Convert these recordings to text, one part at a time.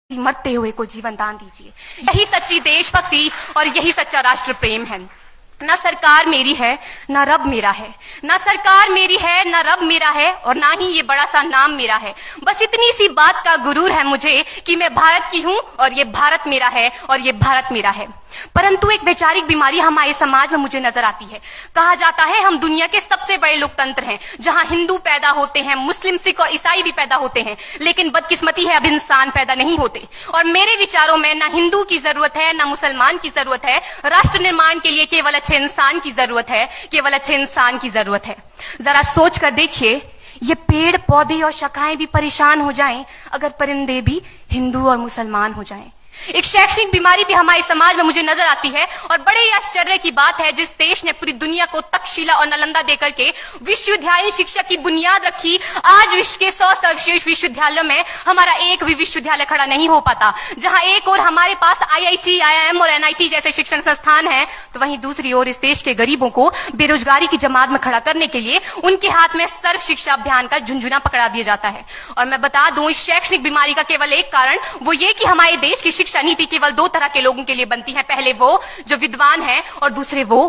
मरते हुए को जीवन दान दीजिए। यही सच्ची देशभक्ति और यही सच्चा राष्ट्र प्रेम है। ना सरकार मेरी है, ना रब मेरा है। ना सरकार मेरी है, ना रब मेरा है, और ना ही ये बड़ा सा नाम मेरा है। बस इतनी सी बात का गुरूर है मुझे कि मैं भारत की हूँ और ये भारत मेरा है और ये भारत मेरा है। परंतु एक वैचारिक बीमारी हमारे समाज में मुझे नजर आती है। कहा जाता है हम दुनिया के सबसे बड़े लोकतंत्र हैं, जहां हिंदू पैदा होते हैं, मुस्लिम, सिख और ईसाई भी पैदा होते हैं, लेकिन बदकिस्मती है अब इंसान पैदा नहीं होते। और मेरे विचारों में ना हिंदू की जरूरत है, ना मुसलमान की जरूरत है। राष्ट्र निर्माण के लिए केवल अच्छे इंसान की जरूरत है, केवल अच्छे इंसान की जरूरत है। जरा सोच कर देखिए, ये पेड़ पौधे और शाखाएं भी परेशान हो जाएं अगर परिंदे भी हिंदू और मुसलमान हो जाएं। एक शैक्षणिक बीमारी भी हमारे समाज में मुझे नजर आती है, और बड़े ही आश्चर्य की बात है, जिस देश ने पूरी दुनिया को तक्षशिला और नालंदा देकर के विश्वविद्यालय शिक्षा की बुनियाद रखी, आज विश्व के 100 सर्वश्रेष्ठ विश्वविद्यालयों में हमारा एक भी विश्वविद्यालय खड़ा नहीं हो पाता। जहां एक और हमारे पास IIT, IIM और NIT जैसे शिक्षण संस्थान हैं, तो वहीं दूसरी ओर इस देश के गरीबों को बेरोजगारी की जमात में खड़ा करने के लिए उनके हाथ में सर्व शिक्षा अभियान का झुंझुना पकड़ा दिया जाता है। और मैं बता दूं, इस शैक्षणिक बीमारी का केवल एक कारण वो ये कि हमारे देश की शिक्षा नीति केवल दो तरह के लोगों के लिए बनती है। पहले वो जो विद्वान हैं और दूसरे वो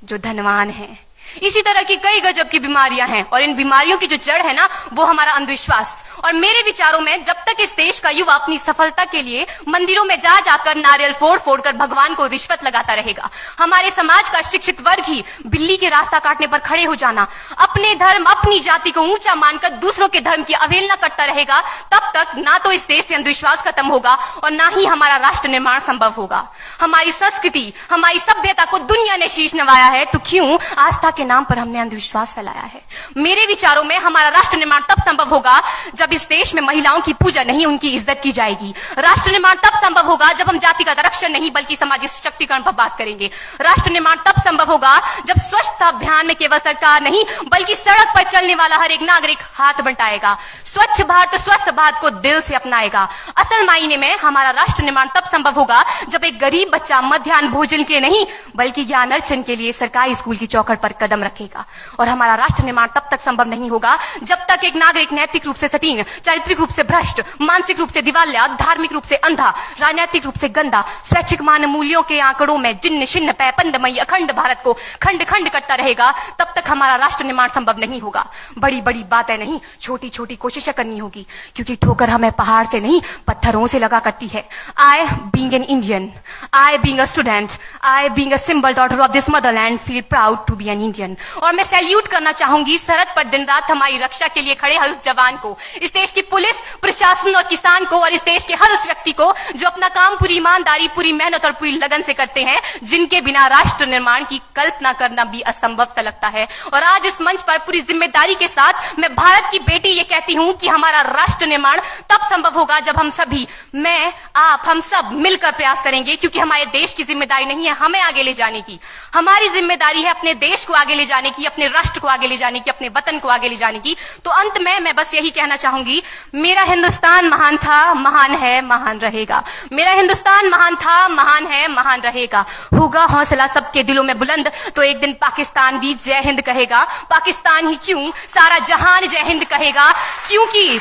जो धनवान हैं। इसी तरह की कई गजब की बीमारियां हैं, और इन बीमारियों की जो जड़ है ना, वो हमारा अंधविश्वास। और मेरे विचारों में जब तक इस देश का युवा अपनी सफलता के लिए मंदिरों में जा जाकर नारियल फोड़ फोड़ कर भगवान को रिश्वत लगाता रहेगा, हमारे समाज का शिक्षित वर्ग ही बिल्ली के रास्ता काटने पर खड़े हो जाना, अपने धर्म अपनी जाति को ऊंचा मानकर दूसरों के धर्म की अवहेलना करता रहेगा, तब तक ना तो इस देश से अंधविश्वास खत्म होगा और ना ही हमारा राष्ट्र निर्माण संभव होगा। हमारी संस्कृति, हमारी सभ्यता को दुनिया ने शीश नवाया है, तो क्यों आस्था के नाम पर हमने अंधविश्वास फैलाया है? मेरे विचारों में हमारा राष्ट्र निर्माण तब संभव होगा जब इस देश में महिलाओं की पूजा नहीं, उनकी इज्जत की जाएगी। राष्ट्र निर्माण तब संभव होगा जब हम जातिगत आरक्षण नहीं बल्कि सामाजिक सशक्तिकरण पर बात करेंगे। राष्ट्र निर्माण तब संभव होगा जब स्वच्छता अभियान में केवल सरकार नहीं बल्कि सड़क पर चलने वाला हर एक नागरिक हाथ बंटाएगा, स्वच्छ भारत स्वस्थ भारत को दिल से अपनाएगा। असल मायने में हमारा राष्ट्र निर्माण तब संभव होगा जब एक गरीब बच्चा मध्याह्न भोजन के नहीं बल्कि ज्ञान अर्जन के लिए सरकारी स्कूल की चौखट पर कदम रखेगा। और हमारा राष्ट्र निर्माण तब तक संभव नहीं होगा जब तक एक नागरिक नैतिक रूप से सटीन, चारित्रिक रूप से भ्रष्ट, मानसिक रूप से दिवालिया, धार्मिक रूप से अंधा, राजनीतिक रूप से गंदा, स्वैच्छिक मान मूल्यों के आंकड़ों में जिन्न शिन्न पैपंदमयी अखंड भारत को खंड खंड करता रहेगा, तब तक हमारा राष्ट्र निर्माण संभव नहीं होगा। बड़ी बड़ी बातें नहीं, छोटी छोटी कोशिशें करनी होगी, क्योंकि ठोकर हमें पहाड़ से नहीं पत्थरों से लगा करती है। I being an Indian, I being a student, I being a symbol daughter of this motherland feel proud to be an Indian। और मैं सैल्यूट करना चाहूंगी सरहद पर दिन रात हमारी रक्षा के लिए खड़े हर उस जवान को, इस देश की पुलिस, प्रशासन और किसान को, और इस देश के हर उस व्यक्ति को जो अपना काम पूरी ईमानदारी, पूरी मेहनत और पूरी लगन से करते हैं, जिनके बिना राष्ट्र निर्माण की कल्पना करना भी असंभव सा लगता है। और आज इस मंच पर पूरी जिम्मेदारी के साथ मैं भारत की बेटी ये कहती हूं कि हमारा राष्ट्र निर्माण तब संभव होगा जब हम सभी, मैं, आप, हम सब मिलकर प्रयास करेंगे, क्योंकि हमारे देश की जिम्मेदारी नहीं है हमें आगे ले जाने की, हमारी जिम्मेदारी है अपने देश को आगे ले जाने की, अपने राष्ट्र को आगे ले जाने की, अपने वतन को आगे ले जाने की। तो अंत में मैं बस यही कहना चाहूंगी, मेरा हिंदुस्तान महान था, महान है, महान रहेगा। मेरा हिंदुस्तान महान था, महान है, महान रहेगा। होगा हौसला सबके दिलों में बुलंद, तो एक दिन पाकिस्तान भी जय हिंद कहेगा। पाकिस्तान ही क्यों, सारा जहान जय हिंद कहेगा, क्योंकि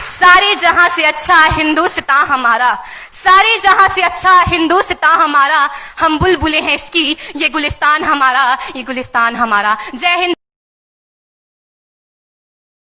सारे जहां से अच्छा हिंदुस्तान हमारा, सारे जहां से अच्छा हिंदुस्तान हमारा। हम बुलबुलें हैं इसकी, ये गुलिस्तान हमारा, ये गुलिस्तान हमारा। जय हिंद।